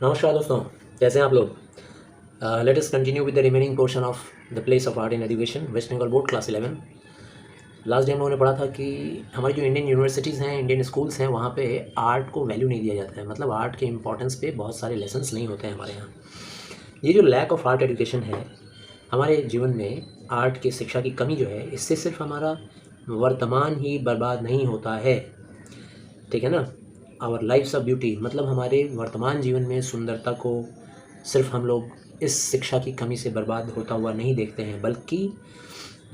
नमस्कार दोस्तों, कैसे हैं आप लोग। Let us continue with the remaining portion of the place of art in education, West Bengal board class 11। Last time उन्होंने पढ़ा था कि हमारी जो इंडियन यूनिवर्सिटीज़ हैं, इंडियन स्कूल्स हैं, वहाँ पे आर्ट को वैल्यू नहीं दिया जाता है। मतलब आर्ट के इंपॉर्टेंस पे बहुत सारे लेसन्स नहीं होते हैं हमारे यहाँ। ये जो लैक ऑफ आर्ट एजुकेशन है हमारे जीवन में, आर्ट की शिक्षा की कमी जो है, इससे सिर्फ हमारा वर्तमान ही बर्बाद नहीं होता है, ठीक है ना। आवर लाइफ्स ऑफ ब्यूटी, मतलब हमारे वर्तमान जीवन में सुंदरता को सिर्फ हम लोग इस शिक्षा की कमी से बर्बाद होता हुआ नहीं देखते हैं, बल्कि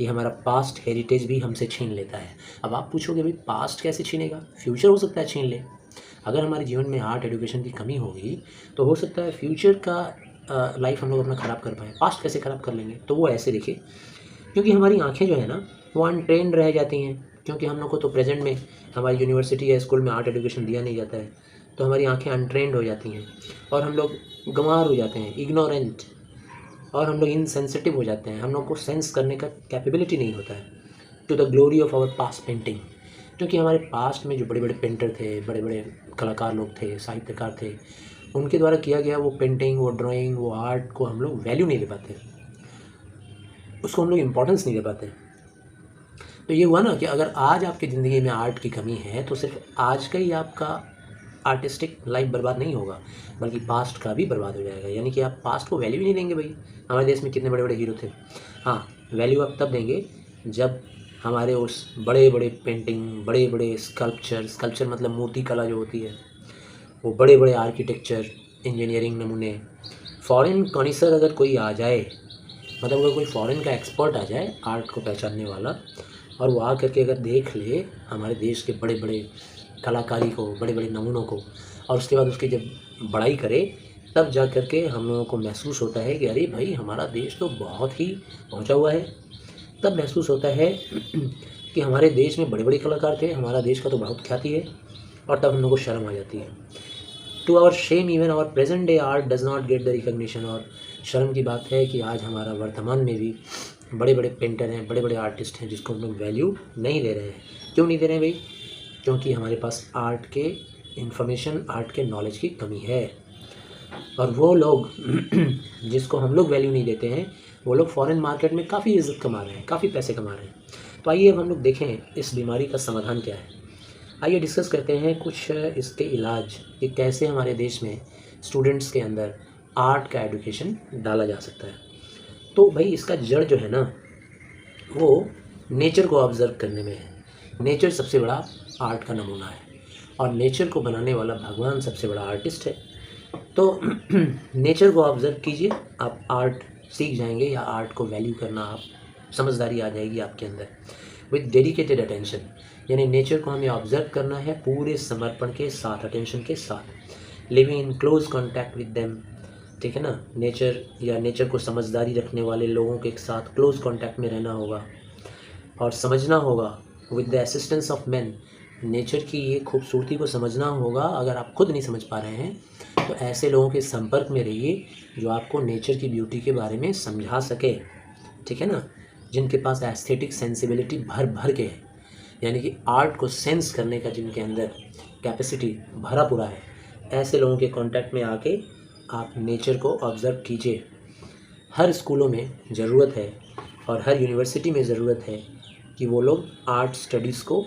ये हमारा पास्ट हेरिटेज भी हमसे छीन लेता है। अब आप पूछोगे भाई पास्ट कैसे छीनेगा, फ्यूचर हो सकता है छीन ले। अगर हमारे जीवन में आर्ट एजुकेशन की कमी होगी तो हो सकता है फ्यूचर का लाइफ हम लोग अपना ख़राब कर पाएँ। पास्ट कैसे ख़राब कर लेंगे, तो वो ऐसे देखिए, क्योंकि हमारी आँखें जो है ना वो अनट्रेंड रह जाती हैं, क्योंकि हम लोग को तो प्रेजेंट में हमारी यूनिवर्सिटी या स्कूल में आर्ट एजुकेशन दिया नहीं जाता है, तो हमारी आँखें अनट्रेंड हो जाती हैं और हम लोग गंवार हो जाते हैं, इग्नोरेंट, और हम लोग इनसेंसिटिव हो जाते हैं। हम लोग को सेंस करने का कैपेबिलिटी नहीं होता है to the glory of our past painting. क्योंकि हमारे पास्ट में जो बड़े बड़े पेंटर थे, बड़े बड़े कलाकार लोग थे, साहित्यकार थे, उनके द्वारा किया गया वो पेंटिंग, वो ड्राइंग, वो आर्ट को हम लोग वैल्यू नहीं दे पाते, उसको हम लोग इम्पोर्टेंस नहीं दे पाते। तो ये हुआ ना कि अगर आज आपकी ज़िंदगी में आर्ट की कमी है तो सिर्फ आज का ही आपका आर्टिस्टिक लाइफ बर्बाद नहीं होगा, बल्कि पास्ट का भी बर्बाद हो जाएगा। यानी कि आप पास्ट को वैल्यू ही नहीं देंगे। भाई हमारे देश में कितने बड़े बड़े हीरो थे। हाँ, वैल्यू आप तब देंगे जब हमारे उस बड़े बड़े पेंटिंग, बड़े बड़े स्कल्पचर मतलब मूर्ति कला जो होती है, वो बड़े बड़े आर्किटेक्चर, इंजीनियरिंग नमूने, फॉरेन कॉनिसर अगर कोई आ जाए, मतलब अगर कोई फॉरेन का एक्सपर्ट आ जाए आर्ट को पहचानने वाला, और वो आ करके अगर देख ले हमारे देश के बड़े बड़े कलाकारी को, बड़े बड़े नमूनों को, और उसके बाद उसकी जब बड़ाई करे, तब जा कर के हम लोगों को महसूस होता है कि अरे भाई हमारा देश तो बहुत ही पहुंचा हुआ है। तब महसूस होता है कि हमारे देश में बड़े बड़े कलाकार थे, हमारा देश का तो बहुत ख्याति है, और तब हम लोग को शर्म आ जाती है। To our shame even our present day art does not get the recognition. और शर्म की बात है कि आज हमारा वर्तमान में भी बड़े बड़े पेंटर हैं, बड़े बड़े आर्टिस्ट हैं, जिसको हम लोग वैल्यू नहीं दे रहे हैं। क्यों नहीं दे रहे हैं भाई? क्योंकि हमारे पास आर्ट के इन्फॉर्मेशन, आर्ट के नॉलेज की कमी है। और वो लोग जिसको हम लोग वैल्यू नहीं देते हैं, वो लोग फॉरेन मार्केट में काफ़ी इज्जत कमा रहे हैं, काफ़ी पैसे कमा रहे हैं। तो आइए अब हम लोग देखें इस बीमारी का समाधान क्या है। आइए डिस्कस करते हैं कुछ इसके इलाज, कि कैसे हमारे देश में स्टूडेंट्स के अंदर आर्ट का एजुकेशन डाला जा सकता है। तो भाई इसका जड़ जो है ना, वो नेचर को ऑब्ज़र्व करने में है। नेचर सबसे बड़ा आर्ट का नमूना है, और नेचर को बनाने वाला भगवान सबसे बड़ा आर्टिस्ट है। तो नेचर को ऑब्ज़र्व कीजिए, आप आर्ट सीख जाएंगे, या आर्ट को वैल्यू करना, आप समझदारी आ जाएगी आपके अंदर विद डेडिकेटेड अटेंशन। यानी नेचर को हमें ऑब्ज़र्व करना है पूरे समर्पण के साथ, अटेंशन के साथ, living in close contact with them, ठीक है ना। नेचर या नेचर को समझदारी रखने वाले लोगों के साथ क्लोज कॉन्टैक्ट में रहना होगा, और समझना होगा with the assistance of man. Nature की ये खूबसूरती को समझना होगा। अगर आप खुद नहीं समझ पा रहे हैं तो ऐसे लोगों के संपर्क में रहिए जो आपको नेचर की ब्यूटी के बारे में समझा सके, ठीक है ना, जिनके पास एस्थेटिक सेंसिबिलिटी भर भर के है, यानी कि आर्ट को सेंस करने का जिनके अंदर कैपेसिटी भरा पूरा है। ऐसे लोगों के कांटेक्ट में आके आप नेचर को ऑब्ज़र्व कीजिए। हर स्कूलों में ज़रूरत है और हर यूनिवर्सिटी में ज़रूरत है कि वो लोग आर्ट स्टडीज़ को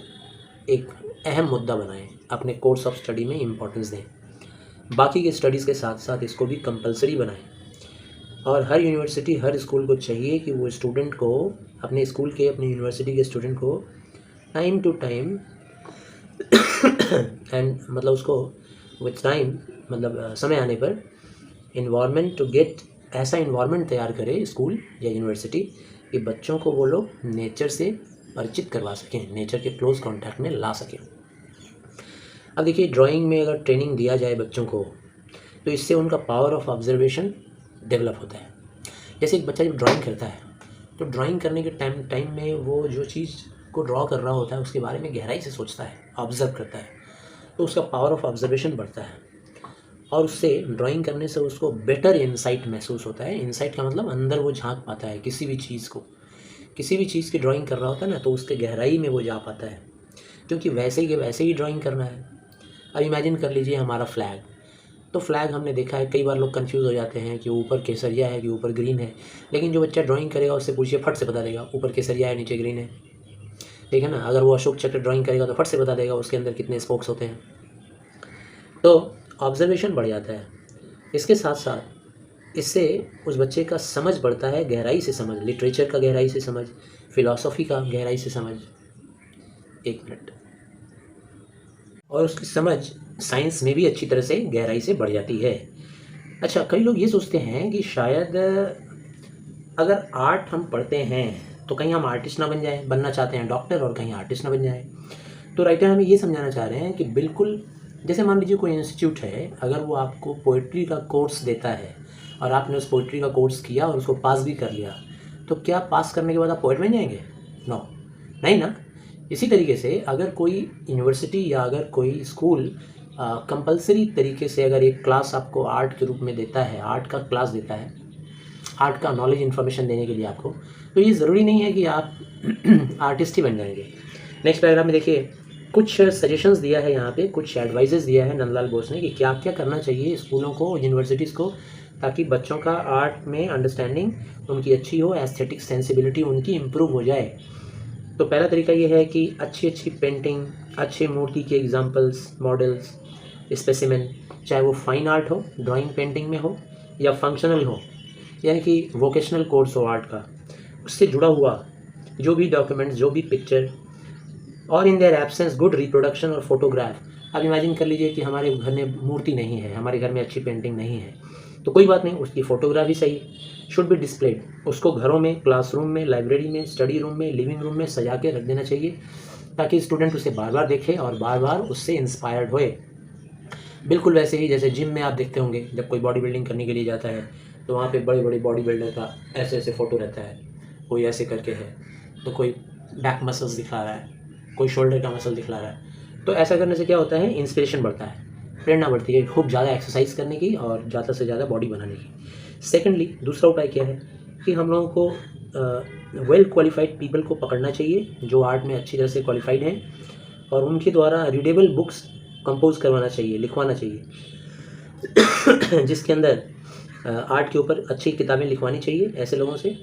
एक अहम मुद्दा बनाएं, अपने कोर्स ऑफ स्टडी में इम्पोर्टेंस दें। बाकी के स्टडीज़ के साथ साथ इसको भी कंपलसरी बनाएं। और हर यूनिवर्सिटी, हर स्कूल को चाहिए कि वो स्टूडेंट को, अपने स्कूल के, अपने यूनिवर्सिटी के स्टूडेंट को टाइम टू टाइम एंड मतलब उसको विथ टाइम, मतलब समय आने पर इन्वायरमेंट टू गेट, ऐसा इन्वायरमेंट तैयार करे स्कूल या यूनिवर्सिटी कि बच्चों को वो लोग नेचर से परिचित करवा सकें, नेचर के क्लोज कांटेक्ट में ला सकें। अब देखिए, ड्राइंग में अगर ट्रेनिंग दिया जाए बच्चों को, तो इससे उनका पावर ऑफ ऑब्जर्वेशन डेवलप होता है। जैसे एक बच्चा जब ड्राइंग करता है, तो ड्राइंग करने के टाइम में वो जो चीज़ को ड्रॉ कर रहा होता है उसके बारे में गहराई से सोचता है, ऑब्ज़र्व करता है, तो उसका पावर ऑफ ऑब्जर्वेशन बढ़ता है, और उससे ड्राइंग करने से उसको बेटर इंसाइट महसूस होता है। इंसाइट का मतलब अंदर वो झांक पाता है किसी भी चीज़ को, किसी भी चीज़ की ड्राइंग कर रहा होता है ना, तो उसके गहराई में वो जा पाता है, क्योंकि वैसे ही ड्राइंग करना है। अब इमेजिन कर लीजिए हमारा फ्लैग, तो फ्लैग हमने देखा है, कई बार लोग कंफ्यूज हो जाते हैं कि ऊपर केसरिया है कि ऊपर ग्रीन है, लेकिन जो बच्चा ड्राइंग करेगा उससे पूछिए फट से बता देगा ऊपर केसरिया है नीचे ग्रीन है, ठीक है ना। अगर वो अशोक चक्र ड्राइंग करेगा तो फट से बता देगा उसके अंदर कितने स्पोक्स होते हैं। तो ऑब्जर्वेशन बढ़ जाता है। इसके साथ साथ इससे उस बच्चे का समझ बढ़ता है, गहराई से समझ, लिटरेचर का गहराई से समझ, फिलॉसफी का गहराई से समझ, एक मिनट, और उसकी समझ साइंस में भी अच्छी तरह से गहराई से बढ़ जाती है। अच्छा, कई लोग ये सोचते हैं कि शायद अगर आर्ट हम पढ़ते हैं तो कहीं हम आर्टिस्ट ना बन जाएं, बनना चाहते हैं डॉक्टर और कहीं आर्टिस्ट ना बन जाएं। तो राइटर हमें ये समझाना चाह रहे हैं कि बिल्कुल, जैसे मान लीजिए कोई इंस्टीट्यूट है, अगर वो आपको पोइट्री का कोर्स देता है और आपने उस पोइट्री का कोर्स किया और उसको पास भी कर लिया, तो क्या पास करने के बाद आप पोइट बन जाएंगे? नो, नहीं ना। इसी तरीके से अगर कोई यूनिवर्सिटी या अगर कोई स्कूल कंपलसरी तरीके से अगर एक क्लास आपको आर्ट के रूप में देता है, आर्ट का क्लास देता है, आर्ट का नॉलेज इन्फॉर्मेशन देने के लिए आपको, तो ये ज़रूरी नहीं है कि आप आर्टिस्ट ही बन जाएंगे। नेक्स्ट पैराग्राफ में देखिए, कुछ सजेशंस दिया है यहाँ पे, कुछ एडवाइजेस दिया है नंदलाल बोस ने कि क्या क्या करना चाहिए स्कूलों को, यूनिवर्सिटीज़ को, ताकि बच्चों का आर्ट में अंडरस्टैंडिंग उनकी अच्छी हो, एस्थेटिक सेंसिबिलिटी उनकी इम्प्रूव हो जाए। तो पहला तरीका ये है कि अच्छी अच्छी पेंटिंग, अच्छे मूर्ति के एग्जाम्पल्स, मॉडल्स, स्पेसिमेन, चाहे वो फाइन आर्ट हो, ड्राइंग पेंटिंग में हो, या फंक्शनल हो, यानी कि वोकेशनल कोर्स हो आर्ट का, उससे जुड़ा हुआ जो भी डॉक्यूमेंट्स, जो भी पिक्चर, और in their absence good reproduction और फोटोग्राफ। अब इमेजिन कर लीजिए कि हमारे घर में मूर्ति नहीं है, हमारे घर में अच्छी पेंटिंग नहीं है, तो कोई बात नहीं, उसकी फ़ोटोग्राफ ही सही, शुड बी डिस्प्लेड। उसको घरों में, क्लासरूम में, लाइब्रेरी में, स्टडी रूम में, लिविंग रूम में सजा के रख देना चाहिए, ताकि स्टूडेंट उसे बार बार देखे और बार बार उससे इंस्पायर्ड होए। बिल्कुल वैसे ही जैसे जिम में आप देखते होंगे, जब कोई बॉडी बिल्डिंग करने के लिए जाता है तो वहाँ पे बड़े बड़े बॉडी बिल्डर का ऐसे ऐसे फ़ोटो रहता है, कोई ऐसे करके है, तो कोई बैक मसल्स दिखा रहा है, कोई शोल्डर का मसल दिखला रहा है। तो ऐसा करने से क्या होता है, इंस्पिरेशन बढ़ता है, प्रेरणा बढ़ती है खूब ज़्यादा एक्सरसाइज करने की और ज़्यादा से ज़्यादा बॉडी बनाने की। सेकेंडली, दूसरा उपाय क्या है कि हम लोगों को वेल क्वालिफाइड पीपल को पकड़ना चाहिए जो आर्ट में अच्छी तरह से क्वालिफाइड हैं, और उनके द्वारा रीडेबल बुक्स कंपोज करवाना चाहिए, लिखवाना चाहिए, जिसके अंदर आर्ट के ऊपर अच्छी किताबें लिखवानी चाहिए ऐसे लोगों से,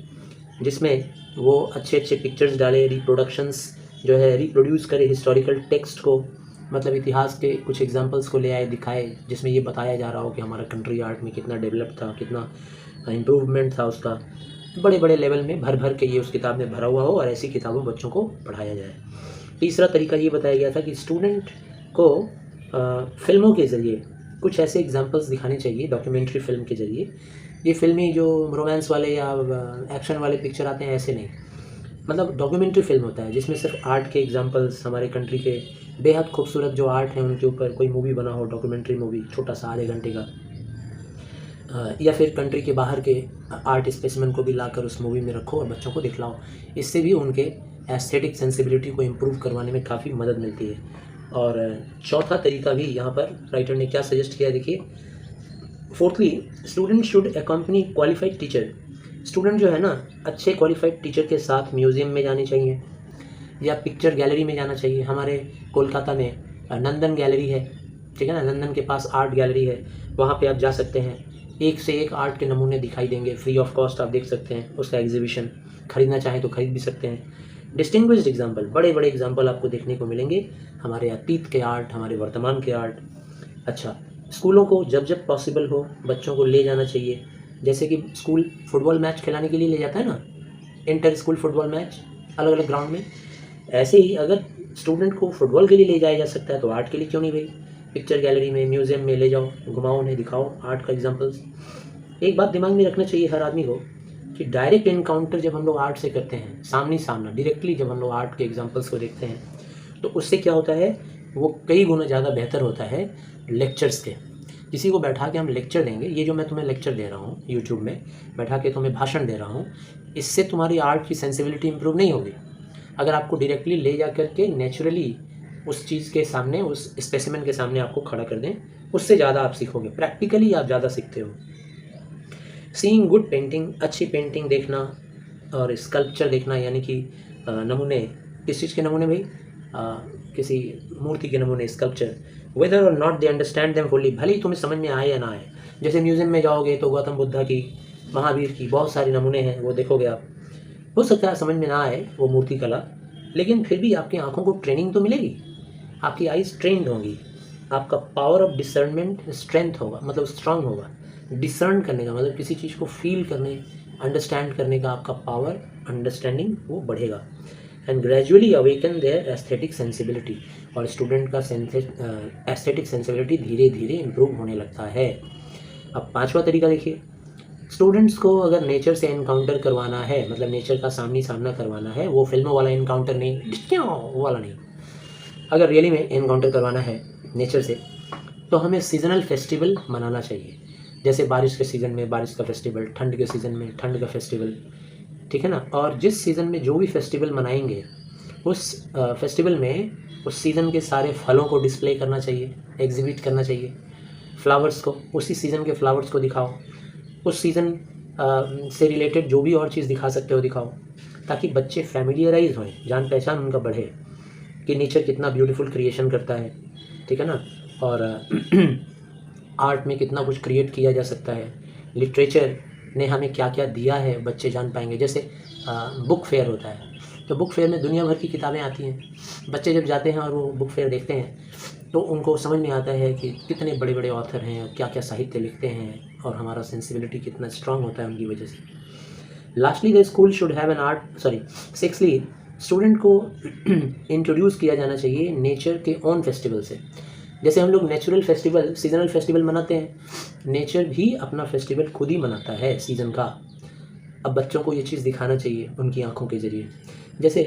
जिसमें वो अच्छे अच्छे पिक्चर्स डाले, रिप्रोडक्शंस जो है रिप्रोड्यूस करे, हिस्टोरिकल टेक्स्ट को, मतलब इतिहास के कुछ एग्जांपल्स को ले आए, दिखाए, जिसमें ये बताया जा रहा हो कि हमारा कंट्री आर्ट में कितना डेवलप था, कितना इम्प्रूवमेंट था उसका, बड़े बड़े लेवल में भर भर के ये उस किताब में भरा हुआ हो, और ऐसी किताबों बच्चों को पढ़ाया जाए। तीसरा तरीका ये बताया गया था कि स्टूडेंट को फिल्मों के ज़रिए कुछ ऐसे एग्जांपल्स दिखाने चाहिए, डॉक्यूमेंट्री फिल्म के ज़रिए। ये फिल्मी जो रोमांस वाले या एक्शन वाले पिक्चर आते हैं ऐसे नहीं, मतलब डॉक्यूमेंट्री फिल्म होता है जिसमें सिर्फ आर्ट के एग्जांपल्स, हमारे कंट्री के बेहद खूबसूरत जो आर्ट हैं उनके ऊपर कोई मूवी बना हो, डॉक्यूमेंट्री मूवी, छोटा सा आधे घंटे का, या फिर कंट्री के बाहर के आर्ट स्पेसिमेन को भी लाकर उस मूवी में रखो और बच्चों को दिखलाओ। इससे भी उनके एस्थेटिक सेंसिबिलिटी को इम्प्रूव करवाने में काफ़ी मदद मिलती है। और चौथा तरीका भी यहाँ पर राइटर ने क्या सजेस्ट किया, देखिए, fourthly, student should accompany qualified teacher. Student जो है ना, अच्छे क्वालिफाइड टीचर के साथ म्यूज़ियम में जाने चाहिए या पिक्चर गैलरी में जाना चाहिए। हमारे कोलकाता में नंदन गैलरी है, ठीक है ना, नंदन के पास आर्ट गैलरी है, वहाँ पे आप जा सकते हैं, एक से एक आर्ट के नमूने दिखाई देंगे, फ्री ऑफ कॉस्ट आप देख सकते हैं उसका एग्जीबिशन, खरीदना चाहें तो खरीद भी सकते हैं। डिस्टिंग्विश्ड एग्जाम्पल, बड़े बड़े एग्जाम्पल आपको देखने को मिलेंगे, हमारे अतीत के आर्ट, हमारे वर्तमान के आर्ट। अच्छा, स्कूलों को जब जब पॉसिबल हो बच्चों को ले जाना चाहिए, जैसे कि स्कूल फुटबॉल मैच खिलाने के लिए ले जाता है ना, इंटर स्कूल फुटबॉल मैच अलग अलग ग्राउंड में, ऐसे ही अगर स्टूडेंट को फुटबॉल के लिए ले जाया जा सकता है तो आर्ट के लिए क्यों नहीं भाई, पिक्चर गैलरी में, म्यूज़ियम में ले जाओ, घुमाओ, उन्हें दिखाओ आर्ट का एग्जाम्पल्स। एक बात दिमाग में रखना चाहिए हर आदमी को कि डायरेक्ट इनकाउंटर जब हम लोग आर्ट से करते हैं, सामने सामना डायरेक्टली जब हम लोग आर्ट के एग्जाम्पल्स को देखते हैं, तो उससे क्या होता है, वो कई गुना ज़्यादा बेहतर होता है लेक्चर्स के। किसी को बैठा के हम लेक्चर देंगे, ये जो मैं तुम्हें लेक्चर दे रहा हूँ यूट्यूब में बैठा के तुम्हें भाषण दे रहा हूँ, इससे तुम्हारी आर्ट की सेंसिबिलिटी इंप्रूव नहीं होगी। अगर आपको डायरेक्टली ले जा कर के नेचुरली उस चीज़ के सामने, उस स्पेसिमेन के सामने आपको खड़ा कर दें, उससे ज़्यादा आप सीखोगे, प्रैक्टिकली आप ज़्यादा सीखते हो। सीइंग गुड पेंटिंग, अच्छी पेंटिंग देखना और स्कल्पचर देखना, यानी कि नमूने, किस चीज़ के नमूने भाई, किसी मूर्ति के नमूने, स्कल्पचर, वेदर और not they understand them fully, भले ही तुम्हें समझ में आए या ना आए। जैसे म्यूज़ियम में जाओगे तो गौतम बुद्धा की, महावीर की बहुत सारे नमूने हैं, वो देखोगे आप, हो सकता है समझ में ना आए वो मूर्ति कला, लेकिन फिर भी आपकी आँखों को ट्रेनिंग तो मिलेगी, आपकी आइज़ ट्रेंड होंगी, आपका पावर ऑफ डिसर्नमेंट स्ट्रेंथ होगा, मतलब स्ट्रांग होगा। डिसर्न करने का मतलब किसी चीज़ को फील करने, अंडरस्टैंड करने का आपका पावर, अंडरस्टैंडिंग वो बढ़ेगा। And gradually awaken their aesthetic sensibility, और स्टूडेंट का एस्थेटिक सेंसिबिलिटी धीरे धीरे इम्प्रूव होने लगता है। अब पांचवा तरीका देखिए, स्टूडेंट्स को अगर नेचर से इनकाउंटर करवाना है, मतलब नेचर का सामना करवाना है, वो फिल्मों वाला इनकाउंटर नहीं, वो वाला नहीं, अगर रियली में इनकाउंटर करवाना है नेचर से, तो हमें सीजनल फेस्टिवल मनाना चाहिए। जैसे बारिश के सीज़न में बारिश का फेस्टिवल, ठंड के सीज़न में ठंड का फेस्टिवल, ठीक है ना। और जिस सीज़न में जो भी फेस्टिवल मनाएंगे, उस फेस्टिवल में उस सीज़न के सारे फलों को डिस्प्ले करना चाहिए, एग्जिबिट करना चाहिए। फ्लावर्स को, उसी सीज़न के फ्लावर्स को दिखाओ, उस सीज़न से रिलेटेड जो भी और चीज़ दिखा सकते हो दिखाओ, ताकि बच्चे फैमिलियराइज हों, जान पहचान उनका बढ़े कि नेचर कितना ब्यूटीफुल क्रिएशन करता है, ठीक है ना। और आर्ट में कितना कुछ क्रिएट किया जा सकता है, लिटरेचर ने हमें क्या क्या दिया है बच्चे जान पाएंगे। जैसे बुक फेयर होता है, तो बुक फेयर में दुनिया भर की किताबें आती हैं, बच्चे जब जाते हैं और वो बुक फेयर देखते हैं तो उनको समझ में आता है कि कितने बड़े बड़े ऑथर हैं, क्या क्या साहित्य लिखते हैं, और हमारा सेंसिबिलिटी कितना स्ट्रांग होता है उनकी वजह से। Lastly the school should have an art, सिक्सली स्टूडेंट को इंट्रोड्यूस किया जाना चाहिए नेचर के ओन फेस्टिवल से। जैसे हम लोग नेचुरल फेस्टिवल, सीजनल फेस्टिवल मनाते हैं, नेचर भी अपना फेस्टिवल खुद ही मनाता है सीज़न का। अब बच्चों को ये चीज़ दिखाना चाहिए उनकी आंखों के ज़रिए। जैसे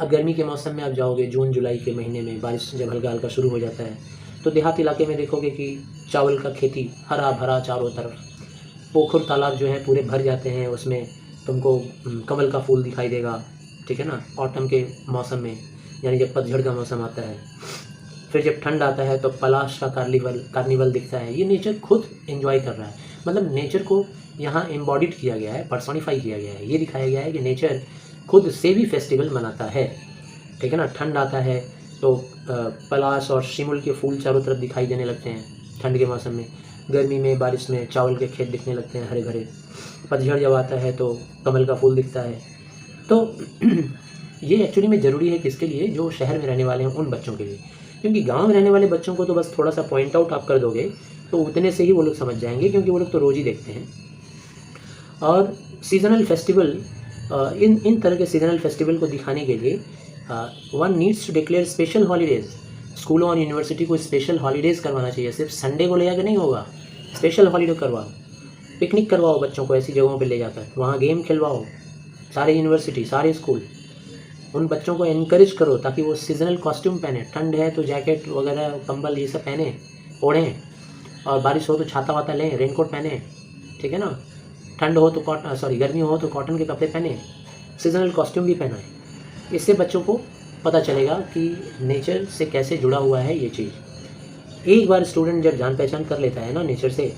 अब गर्मी के मौसम में आप जाओगे, जून जुलाई के महीने में बारिश जब हल्का हल्का शुरू हो जाता है, तो देहात इलाके में देखोगे कि चावल का खेती हरा भरा चारों तरफ, पोखर तालाब जो हैं पूरे भर जाते हैं, उसमें तुमको कमल का फूल दिखाई देगा, ठीक है ना। ऑटम के मौसम में, यानी जब पतझड़ का मौसम आता है, फिर जब ठंड आता है तो पलाश का कार्निवल दिखता है। ये नेचर खुद एंजॉय कर रहा है, मतलब नेचर को यहाँ एम्बॉडिड किया गया है, पर्सोनिफाई किया गया है। ये दिखाया गया है कि नेचर खुद से भी फेस्टिवल मनाता है, ठीक है ना। ठंड आता है तो पलाश और शिमुल के फूल चारों तरफ दिखाई देने लगते हैं ठंड के मौसम में। गर्मी में बारिश में चावल के खेत दिखने लगते हैं हरे भरे। पतझड़ जब आता है तो कमल का फूल दिखता है। तो ये एक्चुअली में ज़रूरी है किसके लिए, जो शहर में रहने वाले हैं उन बच्चों के लिए, क्योंकि गांव में रहने वाले बच्चों को तो बस थोड़ा सा पॉइंट आउट आप कर दोगे तो उतने से ही वो लोग समझ जाएंगे, क्योंकि वो लोग तो रोज़ ही देखते हैं। और सीजनल फेस्टिवल, इन तरह के सीजनल फेस्टिवल को दिखाने के लिए one needs to declare special holidays. स्कूलों और यूनिवर्सिटी को स्पेशल हॉलीडेज़ करवाना चाहिए, सिर्फ संडे को ले जाकर नहीं होगा, स्पेशल हॉलीडे करवाओ। पिकनिक करवाओ बच्चों को ऐसी जगहों पर ले जाकर, वहाँ गेम खिलवाओ। सारे यूनिवर्सिटी, सारे स्कूल उन बच्चों को इनकरेज करो ताकि वो सीजनल कॉस्ट्यूम पहने। ठंड है तो जैकेट वगैरह, कंबल ये सब पहने, ओढ़ें, और बारिश हो तो छाता वाता लें, रेनकोट पहने, ठीक है ना। ठंड हो तो गर्मी हो तो कॉटन के कपड़े पहने, सीजनल कॉस्ट्यूम भी पहनाएं। इससे बच्चों को पता चलेगा कि नेचर से कैसे जुड़ा हुआ है ये चीज़। एक बार स्टूडेंट जब जान पहचान कर लेता है ना नेचर से,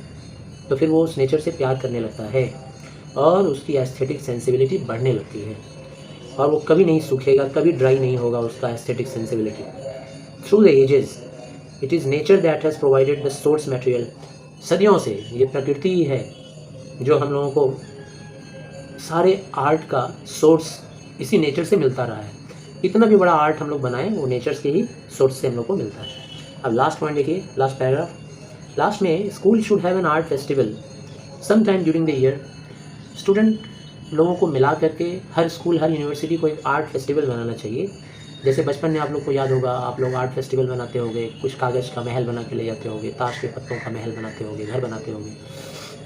तो फिर वो उस नेचर से प्यार करने लगता है और उसकी एस्थेटिक सेंसिबिलिटी बढ़ने लगती है, और वो कभी नहीं सूखेगा, कभी ड्राई नहीं होगा उसका aesthetic sensibility. Through the ages it is nature that has provided the source material. सदियों से ये प्रकृति ही है जो हम लोगों को सारे आर्ट का सोर्स इसी नेचर से मिलता रहा है। इतना भी बड़ा आर्ट हम लोग बनाएं वो नेचर के ही सोर्स से हम लोग को मिलता है। अब लास्ट पॉइंट देखिए, लास्ट पैराग्राफ। लास्ट में school should have an art festival some time during the year. Student लोगों को मिला करके हर स्कूल, हर यूनिवर्सिटी को एक आर्ट फेस्टिवल बनाना चाहिए। जैसे बचपन में आप लोग को याद होगा, आप लोग आर्ट फेस्टिवल बनाते होंगे, कुछ कागज़ का महल बना के ले जाते होंगे, ताश के पत्तों का महल बनाते होंगे, घर बनाते होंगे।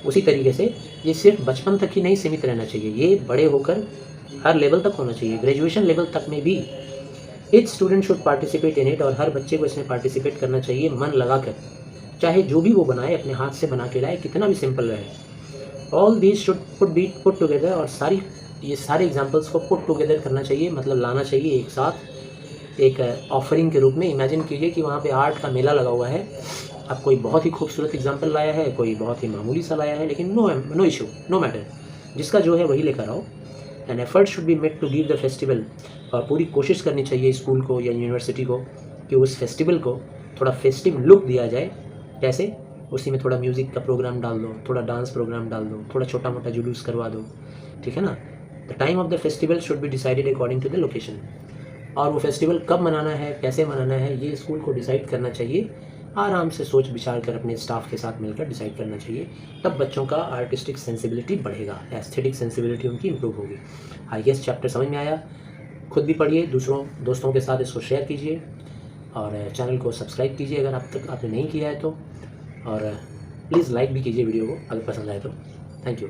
उसी तरीके से ये सिर्फ बचपन तक ही नहीं सीमित रहना चाहिए, ये बड़े होकर हर लेवल तक होना चाहिए, ग्रेजुएशन लेवल तक में भी। Each student should participate in it, और हर बच्चे को इसमें पार्टिसिपेट करना चाहिए मन लगा कर, चाहे जो भी वो बनाए अपने हाथ से बना के लाए, कितना भी सिंपल रहे। All these should put together, और ये सारे एग्जाम्पल्स को पुट टुगेदर करना चाहिए, मतलब लाना चाहिए एक साथ एक ऑफरिंग के रूप में। इमेजिन कीजिए कि वहाँ पे आर्ट का मेला लगा हुआ है, अब कोई बहुत ही खूबसूरत एग्जाम्पल लाया है, कोई बहुत ही मामूली सा लाया है, लेकिन नो इशू, नो मैटर, जिसका जो है वही लेकर आओ। And effort should be made to give the festival, और पूरी कोशिश करनी चाहिए स्कूल को या यूनिवर्सिटी को कि उस फेस्टिवल को थोड़ा फेस्टिव लुक दिया जाए। कैसे? उसी में थोड़ा म्यूज़िक का प्रोग्राम डाल दो, थोड़ा डांस प्रोग्राम डाल दो, थोड़ा छोटा मोटा जुलूस करवा दो, ठीक है ना। The time of the festival should be decided according to the location. और वो फेस्टिवल कब मनाना है, कैसे मनाना है, ये स्कूल को डिसाइड करना चाहिए। आराम से सोच विचार कर अपने स्टाफ के साथ मिलकर डिसाइड करना चाहिए। तब बच्चों का आर्टिस्टिक सेंसिबिलिटी बढ़ेगा, एस्थेटिक सेंसिबिलिटी उनकी इम्प्रूव होगी। आई गेस चैप्टर समझ में आया। खुद भी पढ़िए, दोस्तों के साथ इसको शेयर कीजिए और चैनल को सब्सक्राइब कीजिए अगर अब तक आपने नहीं किया है तो। और प्लीज़ लाइक भी कीजिए वीडियो को अगर पसंद आए तो। Thank you.